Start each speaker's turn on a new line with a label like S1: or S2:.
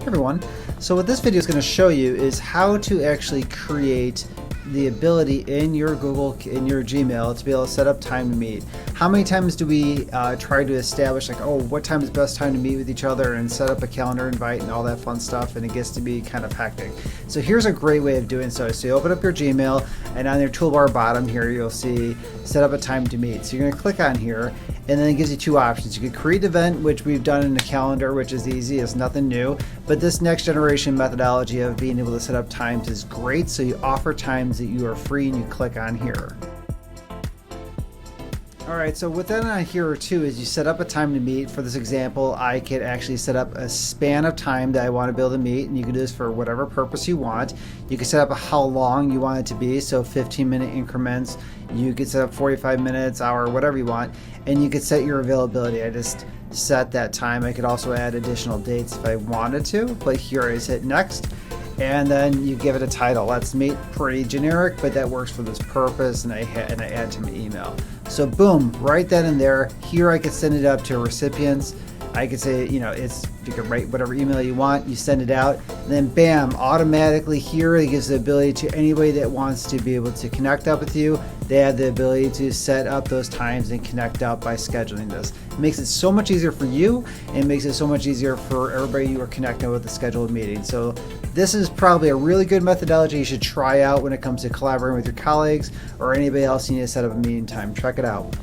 S1: Hey everyone. So what this video is going to show you is how to actually create the ability in your Gmail to be able to set up time to meet. How many times do we try to establish like, oh, what time is the best time to meet with each other and set up a calendar invite and all that fun stuff, and it gets to be kind of hectic. So here's a great way of doing so. So you open up your Gmail, and on your toolbar bottom here you'll see set up a time to meet. So you're going to click on here, and then it gives you two options. You could create an event, which we've done in the calendar, which is easy, it's nothing new, but this next generation methodology of being able to set up times is great. So you offer times that you are free, and you click on here. Alright, so within on here too is you set up a time to meet. For this example, I could actually set up a span of time that I want to be able to meet, and you can do this for whatever purpose you want. You can set up how long you want it to be, so 15-minute increments. You could set up 45 minutes, hour, whatever you want, and you could set your availability. I just set that time. I could also add additional dates if I wanted to, but here I just hit next. And then you give it a title. Let's meet, pretty generic, but that works for this purpose, and I add to my email. So boom, right then and there. Here I could send it up to recipients. I could say, you could write whatever email you want, you send it out, and then bam, automatically here it gives the ability to anybody that wants to be able to connect up with you. They have the ability to set up those times and connect up by scheduling this. It makes it so much easier for you, and it makes it so much easier for everybody you are connecting with the scheduled meeting. So this is probably a really good methodology you should try out when it comes to collaborating with your colleagues or anybody else you need to set up a meeting time. Check it out.